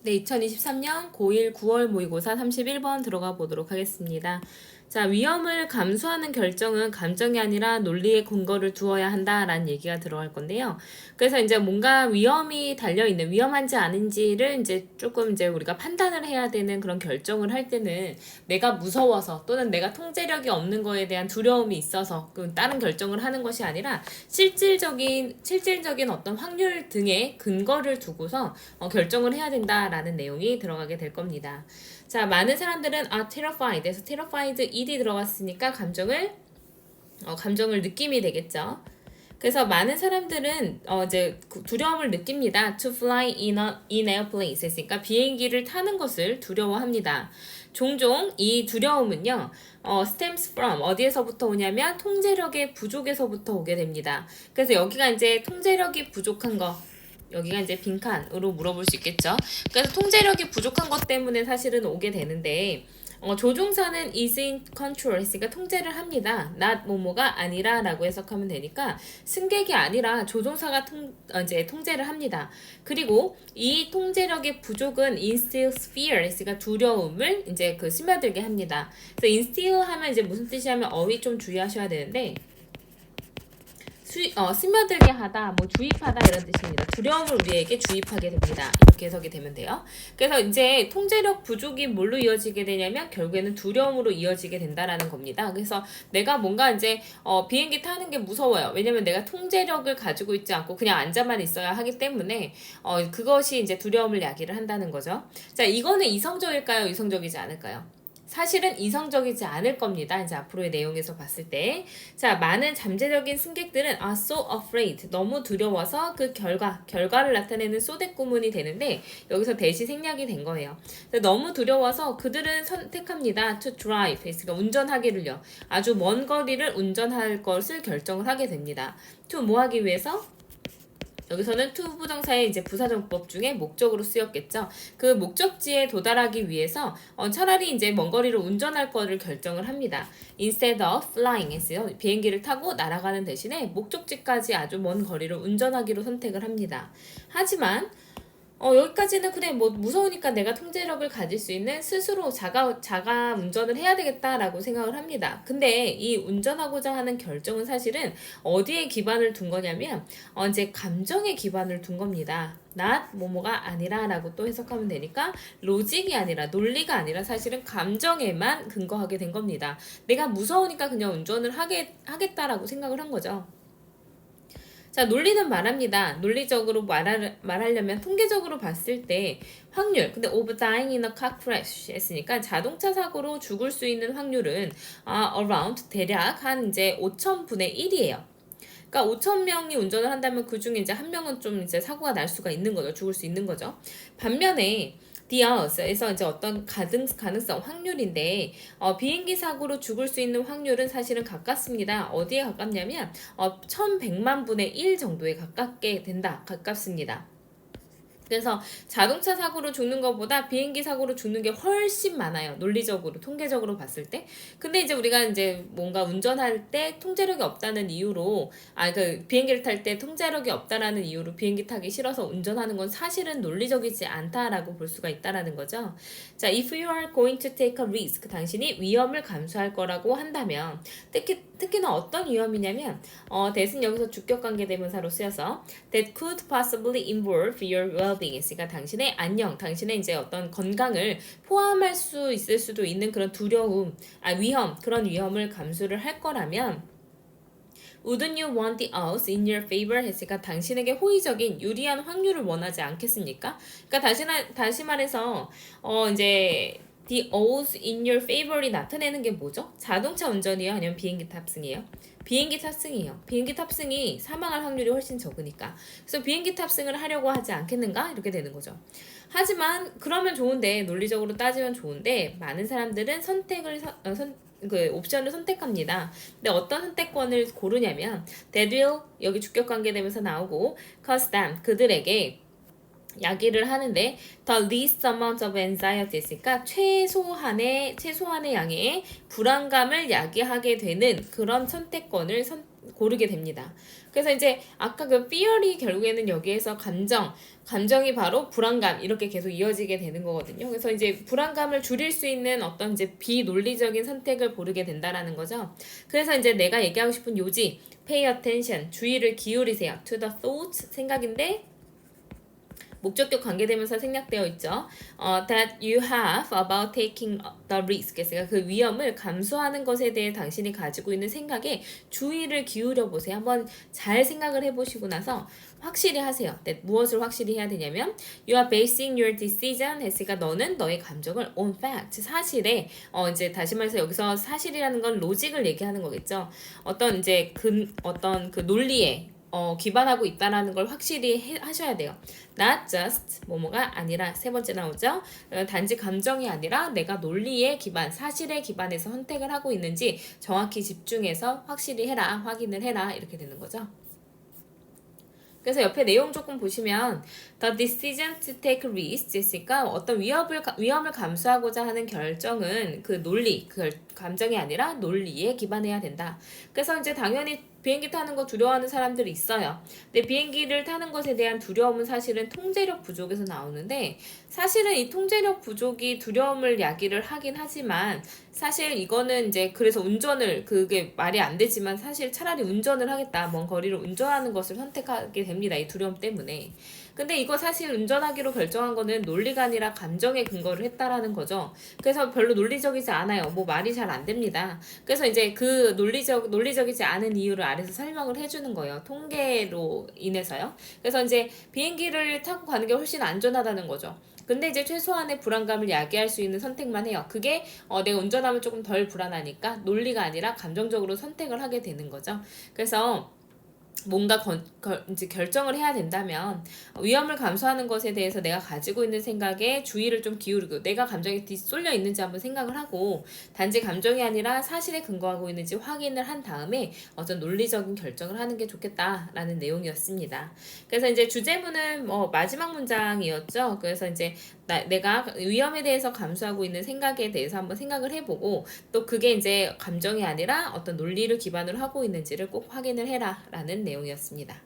네, 2023년 고1 9월 모의고사 31번 들어가 보도록 하겠습니다. 자, 위험을 감수하는 결정은 감정이 아니라 논리의 근거를 두어야 한다라는 얘기가 들어갈 건데요. 그래서 이제 뭔가 위험이 달려있는, 위험한지 아닌지를 이제 조금 이제 우리가 판단을 해야 되는 그런 결정을 할 때는 내가 무서워서 또는 내가 통제력이 없는 거에 대한 두려움이 있어서 다른 결정을 하는 것이 아니라 실질적인 어떤 확률 등의 근거를 두고서 결정을 해야 된다라는 내용이 들어가게 될 겁니다. 자, 많은 사람들은 terrified에서 terrified ed이 들어갔으니까 감정을 느낌이 되겠죠. 그래서 많은 사람들은 이제 두려움을 느낍니다. To fly in airplanes 했으니까 비행기를 타는 것을 두려워합니다. 종종 이 두려움은요, stems from 어디에서부터 오냐면 통제력의 부족에서부터 오게 됩니다. 그래서 여기가 이제 통제력이 부족한 거. 여기가 이제 빈칸으로 물어볼 수 있겠죠. 그래서 통제력이 부족한 것 때문에 사실은 오게 되는데 조종사는 is in control 했으니까 통제를 합니다. not 뭐뭐가 아니라 라고 해석하면 되니까 승객이 아니라 조종사가 이제 통제를 합니다. 그리고 이 통제력의 부족은 instills fear 했으니까 두려움을 이제 스며들게 합니다. 그래서 instill 하면 이제 무슨 뜻이냐면 어휘 좀 주의하셔야 되는데 스며들게 하다, 주입하다 이런 뜻입니다. 두려움을 우리에게 주입하게 됩니다. 이렇게 해석이 되면 돼요. 그래서 이제 통제력 부족이 뭘로 이어지게 되냐면 결국에는 두려움으로 이어지게 된다라는 겁니다. 그래서 내가 뭔가 이제 비행기 타는 게 무서워요. 왜냐면 내가 통제력을 가지고 있지 않고 그냥 앉아만 있어야 하기 때문에 그것이 이제 두려움을 야기를 한다는 거죠. 자, 이거는 이성적일까요? 이성적이지 않을까요? 사실은 이성적이지 않을 겁니다. 이제 앞으로의 내용에서 봤을 때. 자, 많은 잠재적인 승객들은 are so afraid. 너무 두려워서 그 결과를 나타내는 소댓구문이 되는데 여기서 대시 생략이 된 거예요. 너무 두려워서 그들은 선택합니다. to drive. 그러니까 운전하기를요. 아주 먼 거리를 운전할 것을 결정을 하게 됩니다. to 뭐 하기 위해서? 여기서는 to 부정사의 이제 부사정법 중에 목적으로 쓰였겠죠. 그 목적지에 도달하기 위해서 차라리 이제 먼 거리를 운전할 거를 결정을 합니다. Instead of flying 했어요. 비행기를 타고 날아가는 대신에 목적지까지 아주 먼 거리를 운전하기로 선택을 합니다. 하지만 여기까지는 그래 무서우니까 내가 통제력을 가질 수 있는 스스로 자가 운전을 해야 되겠다라고 생각을 합니다. 근데 이 운전하고자 하는 결정은 사실은 어디에 기반을 둔 거냐면 이제 감정에 기반을 둔 겁니다. not 뭐뭐가 아니라 라고 또 해석하면 되니까 로직이 아니라 논리가 아니라 사실은 감정에만 근거하게 된 겁니다. 내가 무서우니까 그냥 운전을 하겠다라고 생각을 한 거죠. 자, 논리는 말합니다. 논리적으로 말하려면 통계적으로 봤을 때 확률, 근데 of dying in a car crash 했으니까 자동차 사고로 죽을 수 있는 확률은 around 대략 한 이제 5,000분의 1이에요. 그러니까 5,000명이 운전을 한다면 그 중에 이제 한 명은 좀 이제 사고가 날 수가 있는 거죠. 죽을 수 있는 거죠. 반면에 the odds에서 이제 어떤 가능성 확률인데 비행기 사고로 죽을 수 있는 확률은 사실은 가깝습니다. 어디에 가깝냐면 1,100만 분의 1 정도에 가깝습니다. 그래서 자동차 사고로 죽는 것보다 비행기 사고로 죽는 게 훨씬 많아요. 논리적으로, 통계적으로 봤을 때. 근데 이제 우리가 이제 뭔가 운전할 때 통제력이 없다는 이유로, 비행기를 탈 때 통제력이 없다라는 이유로 비행기 타기 싫어서 운전하는 건 사실은 논리적이지 않다라고 볼 수가 있다라는 거죠. 자, if you are going to take a risk, 당신이 위험을 감수할 거라고 한다면, 특히나 어떤 위험이냐면, that은 여기서 주격관계 대명사로 쓰여서, that could possibly involve your well-being 했으니까 당신의 안녕, 당신의 이제 어떤 건강을 포함할 수 있을 수도 있는 그런 그런 위험을 감수를 할 거라면 Wouldn't you want the odds in your favor 했으니까 당신에게 호의적인 유리한 확률을 원하지 않겠습니까? 그러니까 다시 말해서 이제 the odds in your favor이 나타내는 게 뭐죠? 자동차 운전이에요? 아니면 비행기 탑승이에요? 비행기 탑승이에요. 비행기 탑승이 사망할 확률이 훨씬 적으니까. 그래서 비행기 탑승을 하려고 하지 않겠는가? 이렇게 되는 거죠. 하지만 그러면 좋은데 논리적으로 따지면 좋은데 많은 사람들은 옵션을 선택합니다. 근데 어떤 선택권을 고르냐면 that will 여기 주격관계 되면서 나오고 cause them 그들에게 야기를 하는데 the least amount of anxiety 있으니까 최소한의 양의 불안감을 야기하게 되는 그런 선택권을 고르게 됩니다. 그래서 이제 아까 그 fear이 결국에는 여기에서 감정이 바로 불안감 이렇게 계속 이어지게 되는 거거든요. 그래서 이제 불안감을 줄일 수 있는 어떤 이제 비논리적인 선택을 고르게 된다라는 거죠. 그래서 이제 내가 얘기하고 싶은 요지 pay attention 주의를 기울이세요. to the thoughts 생각인데 목적격 관계되면서 생략되어 있죠. That you have about taking the risk. 그래서 그 위험을 감수하는 것에 대해 당신이 가지고 있는 생각에 주의를 기울여 보세요. 한번 잘 생각을 해보시고 나서 확실히 하세요. 무엇을 확실히 해야 되냐면 You are basing your decision 했으니까 너는 너의 감정을 on fact, 사실에 이제 다시 말해서 여기서 사실이라는 건 로직을 얘기하는 거겠죠. 어떤 이제 어떤 그 논리에 기반하고 있다라는 걸 확실히 하셔야 돼요. Not just 뭐뭐가 아니라 세 번째 나오죠. 단지 감정이 아니라 내가 논리에 기반, 사실에 기반해서 선택을 하고 있는지 정확히 집중해서 확실히 해라, 확인을 해라 이렇게 되는 거죠. 그래서 옆에 내용 조금 보시면 The decision to take risks 있으니까 어떤 위험을 감수하고자 하는 결정은 그 논리, 그 감정이 아니라 논리에 기반해야 된다. 그래서 이제 당연히 비행기 타는 거 두려워하는 사람들이 있어요. 근데 비행기를 타는 것에 대한 두려움은 사실은 통제력 부족에서 나오는데 사실은 이 통제력 부족이 두려움을 야기를 하긴 하지만 사실 이거는 이제 그래서 그게 말이 안 되지만 사실 차라리 운전을 하겠다. 먼 거리를 운전하는 것을 선택하게 됩니다. 이 두려움 때문에. 근데 이거 사실 운전하기로 결정한 거는 논리가 아니라 감정에 근거를 했다라는 거죠. 그래서 별로 논리적이지 않아요. 뭐 말이 잘 안 됩니다. 그래서 이제 그 논리적이지 않은 이유를 아래서 설명을 해주는 거예요. 통계로 인해서요. 그래서 이제 비행기를 타고 가는 게 훨씬 안전하다는 거죠. 근데 이제 최소한의 불안감을 야기할 수 있는 선택만 해요. 그게 내가 운전하면 조금 덜 불안하니까 논리가 아니라 감정적으로 선택을 하게 되는 거죠. 그래서 뭔가 이제 결정을 해야 된다면 위험을 감수하는 것에 대해서 내가 가지고 있는 생각에 주의를 좀 기울이고 내가 감정에 뒤쏠려 있는지 한번 생각을 하고 단지 감정이 아니라 사실에 근거하고 있는지 확인을 한 다음에 어떤 논리적인 결정을 하는 게 좋겠다라는 내용이었습니다. 그래서 이제 주제문은 마지막 문장이었죠. 그래서 이제 내가 위험에 대해서 감수하고 있는 생각에 대해서 한번 생각을 해보고 또 그게 이제 감정이 아니라 어떤 논리를 기반으로 하고 있는지를 꼭 확인을 해라 라는 내용이었습니다.